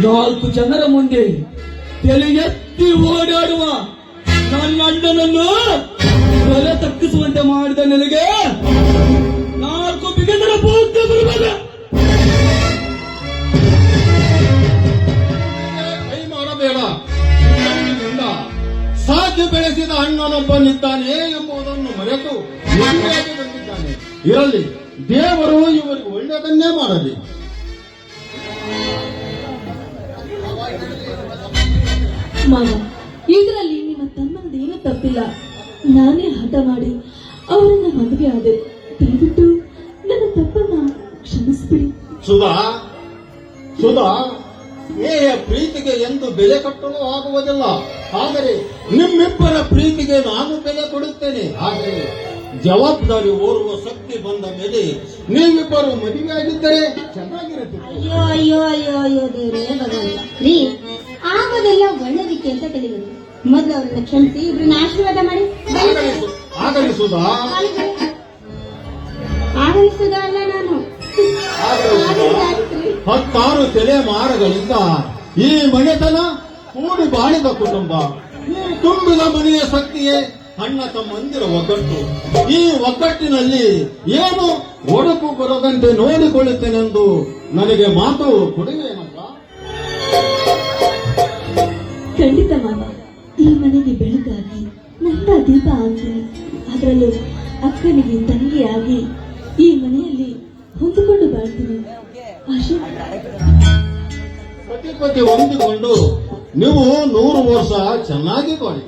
4 ಜನರ ಮುಂದೆ ತಲೆ ಎತ್ತಿ ಓಡಾಡುವ ನನ್ನ ಅಣ್ಣನನ್ನು ತಲೆ ತಗ್ಗಿಸುವಂತೆ ಮಾಡಿದ ನನಗೆ 4 ಬಿಗದರ ಬುದ್ಧಿ ಬರುವಾಗ ಕೈ ಮಾಡಬೇಡ. ಸಾಧ್ಯ ಬೆಳೆಸಿದ ಅಣ್ಣನೊಬ್ಬನಿದ್ದಾನೆ ಎಂಬುದನ್ನು ಮರೆತು ಮದುವೆಯಾಗಿ ಬಂದಿದ್ದಾನೆ. ಇರಲಿ, ದೇವರು ಇವರಿಗೆ ಒಳ್ಳೆಯದನ್ನೇ ಮಾಡಲಿ. ಮಾವ, ಇದರಲ್ಲಿ ನಿಮ್ಮ ತಮ್ಮನದೇನೂ ತಪ್ಪಿಲ್ಲ. ನಾನೇ ಹಠ ಮಾಡಿ ಅವರನ್ನ ಮದುವೆ ಆದೆ. ದಯವಿಟ್ಟು ನನ್ನ ತಪ್ಪನ್ನ ಕ್ಷಮಿಸ್ಬಿಡಿ. ಸುಧಾ, ಪ್ರೀತಿಗೆ ಎಂದು ಬೆಲೆ ಕಟ್ಟಲು ಆಗುವುದಿಲ್ಲ. ಆದರೆ ನಿಮ್ಮಿಬ್ಬರ ಪ್ರೀತಿಗೆ ನಾನು ಬೆಲೆ ಕೊಡುತ್ತೇನೆ. ಆದರೆ ಜವಾಬ್ದಾರಿ ಓರುವ ಶಕ್ತಿ ಬಂದ ಮೇಲೆ ನೀವಿಬ್ಬರು ಮದುವೆಯಾಗಿದ್ದರೆ ಚೆನ್ನಾಗಿರುತ್ತೆ. ಅಯ್ಯೋ ಅಯ್ಯೋ ಅಯ್ಯೋ ಅಯ್ಯೋ ದೇವರೇ ಭಗವಂತ, ರೀ ಆಗೋದೆಲ್ಲ ಒಳ್ಳೆದಕ್ಕೆ ಅಂತ ತಿಳಿದ್ರು. ಮೊದಲು ಅವ್ರನ್ನ ಕ್ಷಮಿಸಿ ಇಬ್ರನ್ನ ಆಶೀರ್ವಾದ ಮಾಡಿ. ಆಗಲಿಸುದಾ ಅಲ್ಲ ನಾನು 16 ತಲೆಮಾರುಗಳಿಂದ ಈ ಮನೆತನ ಕೂಡಿ ಬಾಳಿದ ಕುಟುಂಬ. ಈ ತುಂಬಿದ ಮನೆಯ ಶಕ್ತಿಯೇ ಅಣ್ಣ ತಮ್ಮಂದಿರ ಒಗ್ಗಟ್ಟು. ಈ ಒಗ್ಗಟ್ಟಿನಲ್ಲಿ ಏನು ಒಡಕು ಬರದಂತೆ ನೋಡಿಕೊಳ್ಳುತ್ತೇನೆಂದು ನನಗೆ ಮಾತು ಕೊಡುವೇನಪ್ಪ. ಖಂಡಿತ ಮಾವ, ಈ ಮನೆಗೆ ಬೆಳಕಾಗಿ ನನ್ನ ದೀಪ ಆಗ್ತೀನಿ. ಅದರಲ್ಲೂ ಅಕ್ಕನಿಗೆ ತಂಗಿಯಾಗಿ ಈ ಮನೆಯಲ್ಲಿ ಹೊಂದಿಕೊಂಡು ಬಾಳ್ತೀನಿ. ಪತಿ ಹೊಂದಿಕೊಂಡು ನೀವು 100 ವರ್ಷ ಚೆನ್ನಾಗಿ ಬಾಳಿ.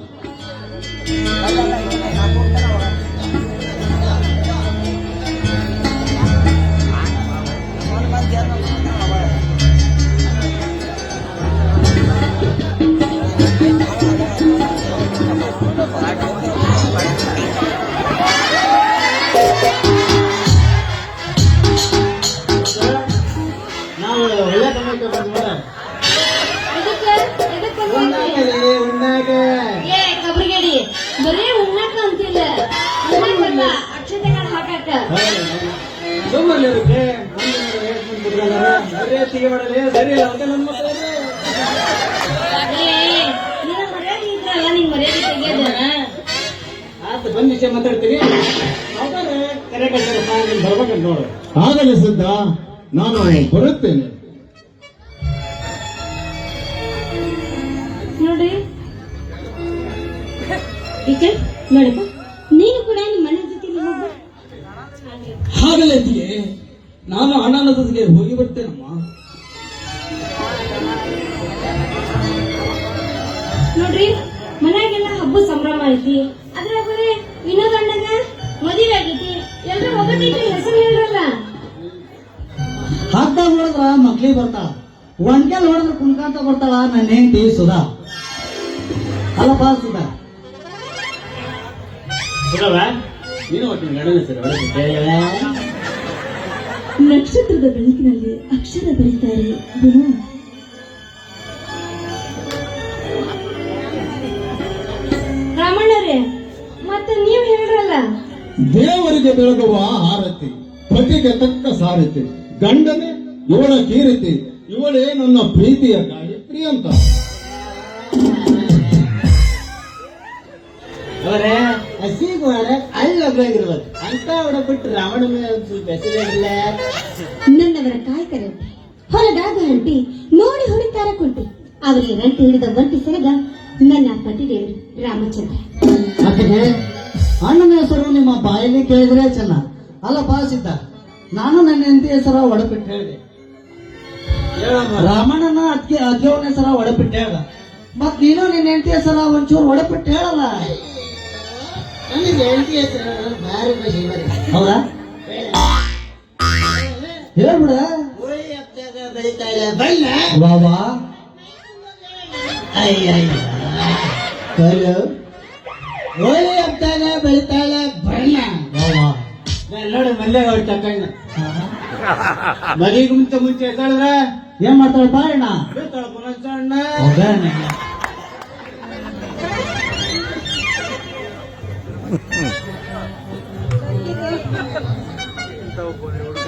ಕಬ್ರಿಗೇಡಿ ಬರೀ ಉಣ್ಣಾಕ ಅಂತಿಲ್ಲ, ಅಕ್ಷತೆಗಳು ಹಾಕಾಕ. ನಿನ್ನ ಮರ್ಯಾದೆ ಇದ್ರಲ್ಲ, ನಿನ್ ಮರ್ಯಾದೆ ತೆಗಿಯೋದ ಬಂದಿದ್ದೆ ಮಾತಾಡ್ತೀನಿ. ನೋಡು, ಆಗಲಿ ಸಿದ್ಧ, ನಾನು ಬರುತ್ತೇನೆ. ನೋಡಿ ಟೀಚೆ, ನೋಡಪ್ಪ ನೀನು ಕೂಡ ನಿಮ್ಮ ಮನೆ ಜೊತೆಗೆ ಹೋಗು. ಹಾಗಲೇ ನಾನು ಅಣ್ಣನ ಜೊತೆಗೆ ಹೋಗಿ ಬರ್ತೇನಮ್ಮ. ನೋಡ್ರಿ, ಮನ್ಯಾಗೆಲ್ಲ ಹಬ್ಬ ಸಂಭ್ರಮ ಐತಿ. ಅದ್ರ ಬರೀ ಇನ್ನೊಂದು ಅಣ್ಣಗ ಮದುವೆ ಆಗೈತಿ. ಎಲ್ರು ಒಬ್ಬಟ್ಟಿಗೆ ಹೆಸರು ಹೇಳ್ರಲ್ಲ. ಹಗ್ಗ ನೋಡಿದ್ರ ಮಕ್ಳಿಗೆ ಬರ್ತಾಳ, ಒಂದ್ಕೆಲ್ ನೋಡಿದ್ರ ಕುಣ್ಕಾಂತ ಬರ್ತಾಳ ನನ್ನ ಹೆಂಡತಿ ಸುಧಾ. ಅಲ್ಲಪ್ಪ ಸುಧಾ, ನಕ್ಷತ್ರದ ಬೆಳಕಿನಲ್ಲಿ ಅಕ್ಷರ ಬರೀತಾರೆ ಗುಣ. ರಾಮಣ್ಣರೇ, ಮತ್ತೆ ನೀವ್ ಹೇಳ್ರಲ್ಲ. ದೇವರಿಗೆ ಬೆಳಗುವ ಆರತಿ, ಪತಿಗೆ ತಕ್ಕ ಸಾರತಿ, ಗಂಡನೇ ಇವಳ ಕೀರ್ತಿ, ಇವಳೇ ನನ್ನ ಪ್ರೀತಿಯ ಗಾಯತ್ರಿ ಅಂತ. ಅವರೇ ಹಸಿಗುವಾರ ಅಲ್ಲೊಬ್ಬರಾಗಿರ್ಬೇಕು ಅಂತ ಅವರ ಬಿಟ್ಟು ರಾವಣ ಬೆಸರಿಲ್ಲ. ನನ್ನವರ ಕಾಯಕರಂತೆ ಹೊಲದಾಗ ಹಂಟಿ ನೋಡಿ ಹೊಡಿತಾರ ಕುಂಟಿ. ಅವರಿಗೆ ರಂಟಿ ಹಿಡಿದ ಒಂಟಿ ಸೆರಗ ನನ್ನ ಪತಿದೇವರು ರಾಮಚಂದ್ರ. ಅದಕ್ಕೆ ಅಣ್ಣನ ಹೆಸರು ನಿಮ್ಮ ಬಾಯಲ್ಲಿ ಕೇಳಿದ್ರೆ ಚೆನ್ನ. ಅಲ್ಲಪ್ಪ ಸಿದ್ಧ, ನಾನು ನನ್ನ ಹೆಂಡತಿ ಹೆಸರ ಒಡಪಿಟ್ಟು ಹೇಳಿದೆ. ರಾಮಣ್ಣನ ಅಜ್ಜವನ ಹೆಸರ ಒಡಪಿಟ್ಟು ಹೇಳ್ದ. ಮತ್ ನೀನು ನಿನ್ನ ಹೆಂಡತಿ ಹೆಸರ ಒಂಚೂರು ಒಡಪಿಟ್ಟು ಹೇಳಲ್ಲ. ಹೌದಾ, ಹೇಳ್ಬಿಡ. ಬಾಬಾ ಹೋಳಿ ಹಬ್ಬದಾಗ ಬೆಳಿತಾಳ ಬಣ್ಣ. ನೋಡಿ ಮಲ್ಲೆ ಅವ್ರ ತಕ್ಕಣ್ಣ ಮರಿಗೂ ಮುಂಚೆ ಎದ್ದಾಳಿದ್ರ ಏನ್ ಮಾಡ್ತಾಳ ಬಾಯಣ್ಣ? ಅಣ್ಣ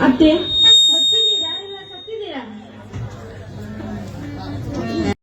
ಅತ್ತೆ